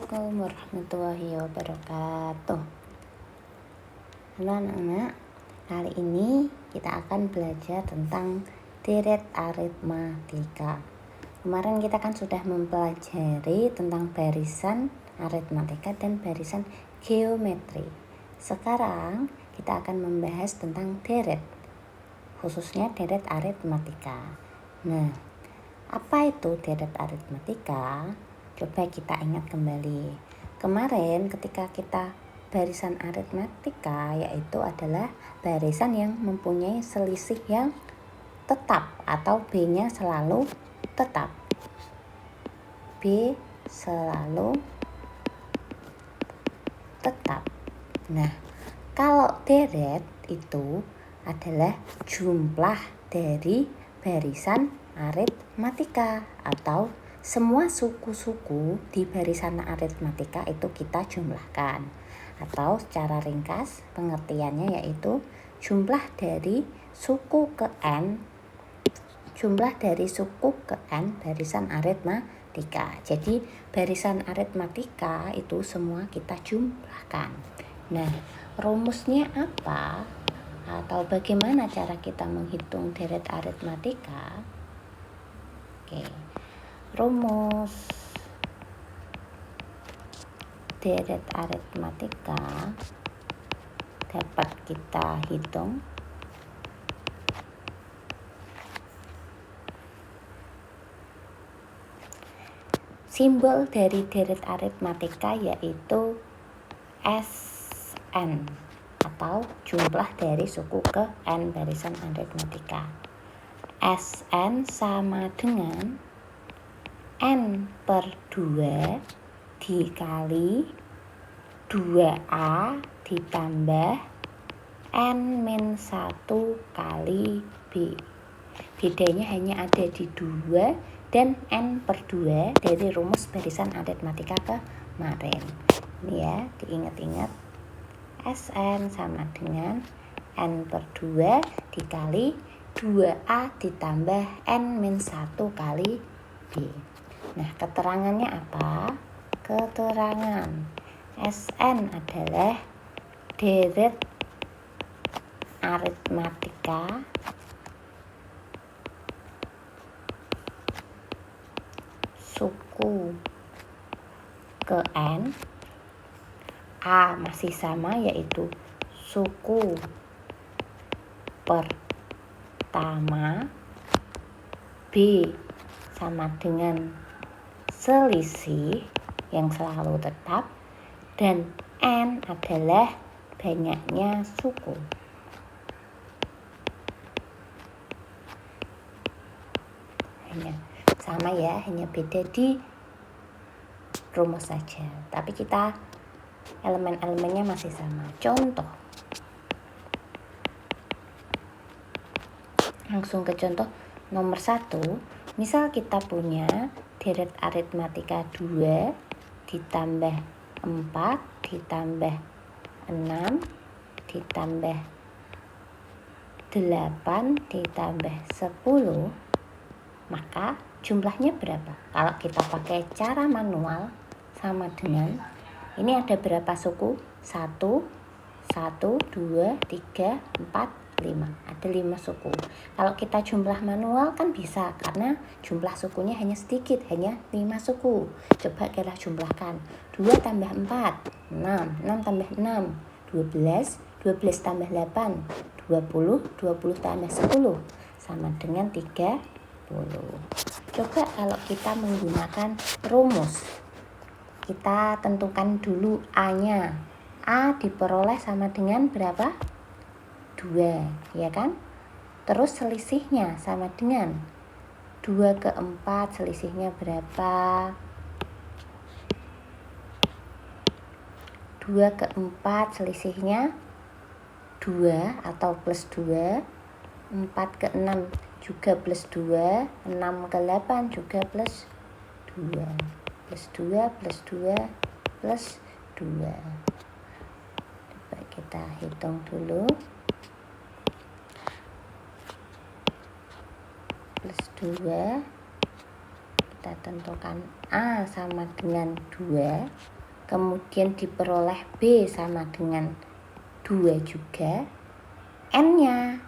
Assalamualaikum warahmatullahi wabarakatuh. Halo anak-anak, kali ini kita akan belajar tentang deret aritmatika. Kemarin kita kan sudah mempelajari tentang barisan aritmatika dan barisan geometri. Sekarang kita akan membahas tentang deret, khususnya deret aritmatika. Nah, apa itu deret aritmatika? Coba kita ingat kembali. Kemarin ketika kita barisan aritmatika, yaitu adalah barisan yang mempunyai selisih yang tetap atau B-nya selalu tetap. B selalu tetap. Nah, kalau deret itu adalah jumlah dari barisan aritmatika atau semua suku-suku di barisan aritmatika itu kita jumlahkan. Atau secara ringkas pengertiannya yaitu jumlah dari suku ke N barisan aritmatika. Jadi barisan aritmatika itu semua kita jumlahkan. Nah, rumusnya apa? Atau bagaimana cara kita menghitung deret aritmatika? Oke. Rumus deret aritmatika dapat kita hitung simbol dari deret aritmatika yaitu Sn atau jumlah dari suku ke N barisan aritmatika. Sn sama dengan N per 2 dikali 2A ditambah N min 1 kali B. Bedanya hanya ada di 2 dan N per 2 dari rumus barisan aritmatika kemarin. Ini ya, diingat-ingat. Sn sama dengan N per 2 dikali 2A ditambah N min 1 kali B. Nah, keterangannya apa? Keterangan Sn adalah deret aritmatika suku ke N. A masih sama yaitu suku pertama. B sama dengan selisih yang selalu tetap, dan N adalah banyaknya suku. Hanya sama ya, hanya beda di rumus saja, tapi kita elemen-elemennya masih sama. Contoh, langsung ke contoh nomor 1. Misal kita punya deret aritmatika 2 ditambah 4 ditambah 6 ditambah 8 ditambah 10, maka jumlahnya berapa? Kalau kita pakai cara manual sama dengan ini ada berapa suku? 1, 2, 3, 4, 5. Ada 5 suku. Kalau kita jumlah manual kan bisa, karena jumlah sukunya hanya sedikit, hanya 5 suku. Coba kita jumlahkan. 2 tambah 4, 6. 6 tambah 6, 12. 12 tambah 8, 20. 20 tambah 10 sama dengan 30. Coba kalau kita menggunakan rumus, kita tentukan dulu A-nya. A diperoleh sama dengan berapa? 2, ya kan? Terus selisihnya sama dengan 2 ke 4, selisihnya berapa? 2 ke 4 selisihnya 2 atau plus 2. 4 ke 6 juga plus 2. 6 ke 8 juga plus 2. Plus 2, plus 2, plus 2. Coba kita hitung dulu. Plus 2, kita tentukan A sama dengan 2. kemudian diperoleh B sama dengan 2 juga, N-nya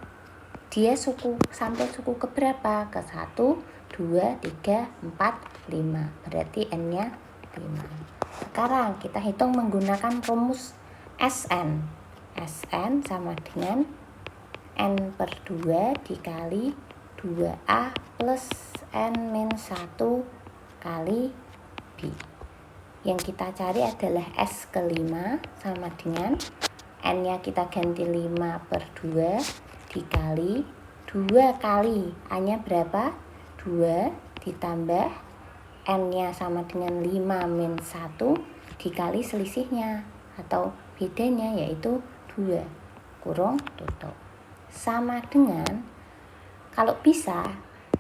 dia sampai suku keberapa? Ke 1, 2, 3, 4, 5. Berarti N-nya 5. Sekarang kita hitung menggunakan rumus SN. SN sama dengan N per 2 dikali 2A plus N-1 kali B. Yang kita cari adalah S ke 5 sama dengan N-nya kita ganti 5 per 2 dikali 2 kali A-nya berapa? 2 ditambah N-nya sama dengan 5 min 1 dikali selisihnya atau bedanya yaitu 2 kurung tutup. Sama dengan kalau bisa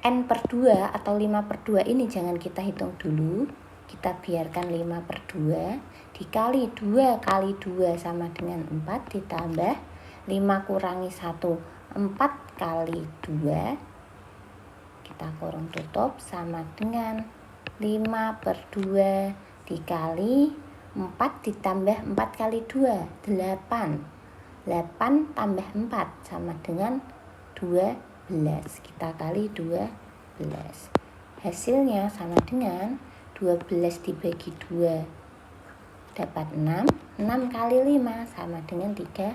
N per 2 atau 5 per 2 ini jangan kita hitung dulu, kita biarkan 5 per 2 dikali 2 kali 2 sama dengan 4 ditambah 5 kurangi 1 4 kali 2 kita kurung tutup sama dengan 5 per 2 dikali 4 ditambah 4 kali 2 8 8 tambah 4 sama dengan 12. Kita kali 12. Hasilnya sama dengan 12 dibagi 2 dapat 6. 6 kali 5 sama dengan 30.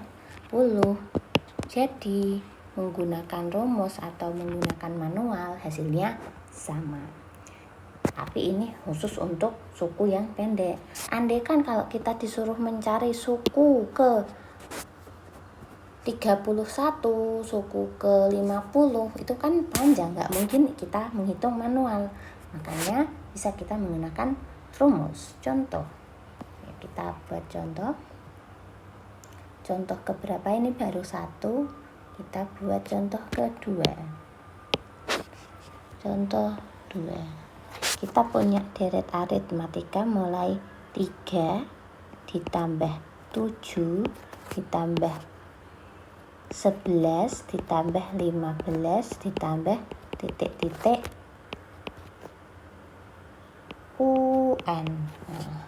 Jadi menggunakan rumus atau menggunakan manual hasilnya sama. Tapi ini khusus untuk suku yang pendek. Andaikan kalau kita disuruh mencari suku ke 31, suku ke 50 itu kan panjang, nggak mungkin kita menghitung manual. Makanya bisa kita menggunakan rumus. Contoh, ya, kita buat contoh. Contoh keberapa ini baru 1, kita buat contoh kedua. Contoh 2. Kita punya deret aritmatika mulai 3 ditambah 7 ditambah 11 ditambah 15 ditambah titik-titik UN. Nah,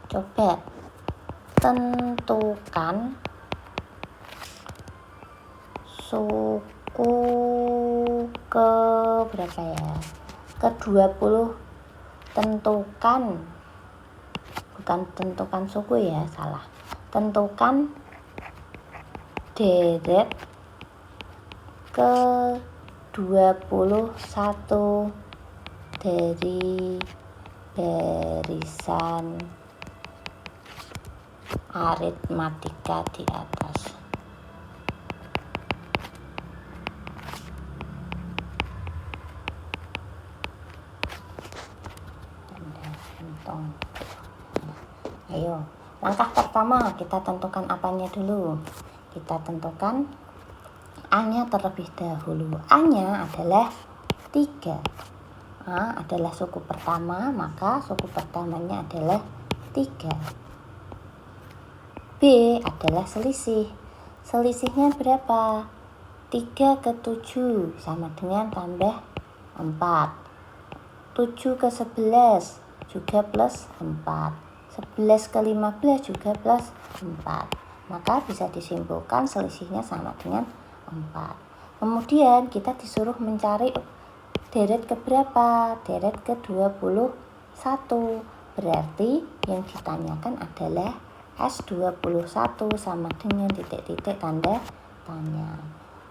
coba tentukan suku ke berapa ya? Ke 20. Tentukan, bukan tentukan suku ya, salah. Tentukan deret ke 21 dari barisan aritmatika di atas. Ayo, langkah pertama kita tentukan apanya dulu. Kita tentukan A-nya terlebih dahulu. A-nya adalah 3. A adalah suku pertama, maka suku pertamanya adalah 3. B adalah selisih. Selisihnya berapa? 3 ke 7 sama dengan tambah 4. 7 ke 11 juga plus 4. 11 ke 15 juga plus 4. Maka bisa disimpulkan selisihnya sama dengan 4. Kemudian kita disuruh mencari deret ke berapa? Deret ke 21. Berarti yang ditanyakan adalah S21 sama dengan titik-titik tanda tanya.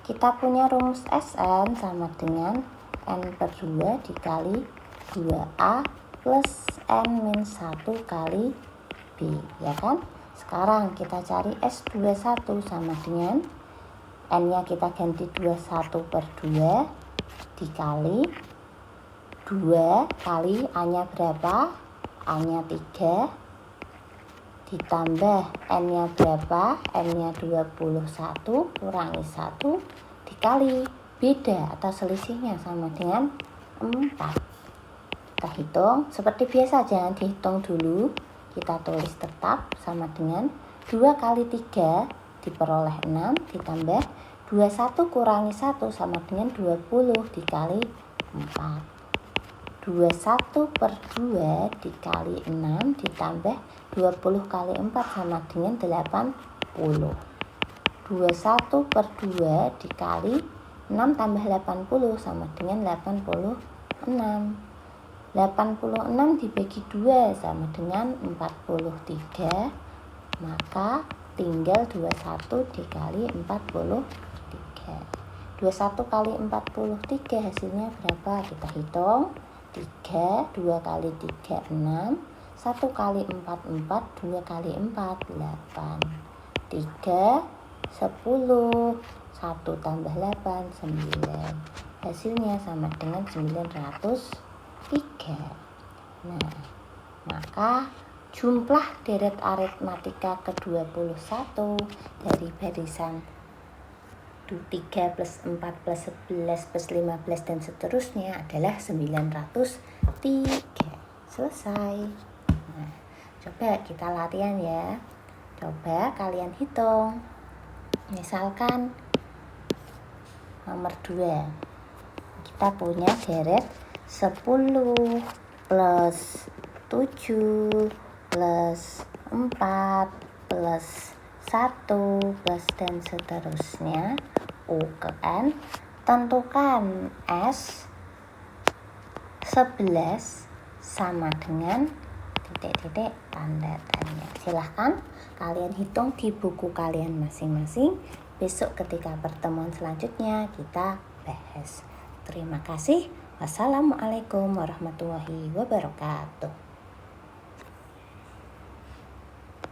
Kita punya rumus SN sama dengan N per 2 dikali 2A plus N-1 kali B, ya kan? Sekarang kita cari S21 sama dengan N-nya kita ganti 21 per 2 dikali 2 kali A-nya berapa? A-nya 3 ditambah N-nya berapa? N-nya 21 kurangi 1 dikali beda atau selisihnya sama dengan 4. Kita hitung seperti biasa, jangan dihitung dulu. Kita tulis tetap sama dengan 2 kali 3 diperoleh 6 ditambah 21 kurangi 1 sama dengan 20 dikali 4. 21 per 2 dikali 6 ditambah 20 kali 4 sama dengan 80. 21 per 2 dikali 6 tambah 80 sama dengan 86. 86 dibagi 2 sama dengan 43. Maka tinggal 21 dikali 43. 21 kali 43 hasilnya berapa? Kita hitung. 3, 2 kali 3, 6. 1 kali 4, 4. 2 kali 4, 8. 3, 10. 1 tambah 8, 9. Hasilnya sama dengan 903. Nah, maka jumlah deret aritmatika ke-21 dari barisan 3 plus 4 plus 11 plus 15 dan seterusnya adalah 903. Selesai. Nah, coba kita latihan ya. Coba kalian hitung. Misalkan nomor 2. Kita punya deret 10 plus 7 plus 4 plus 1 plus dan seterusnya U ke N. Tentukan S 11 sama dengan titik-titik tanda tanya. Silahkan kalian hitung di buku kalian masing-masing. Besok ketika pertemuan selanjutnya kita bahas. Terima kasih. Wassalamualaikum warahmatullahi wabarakatuh.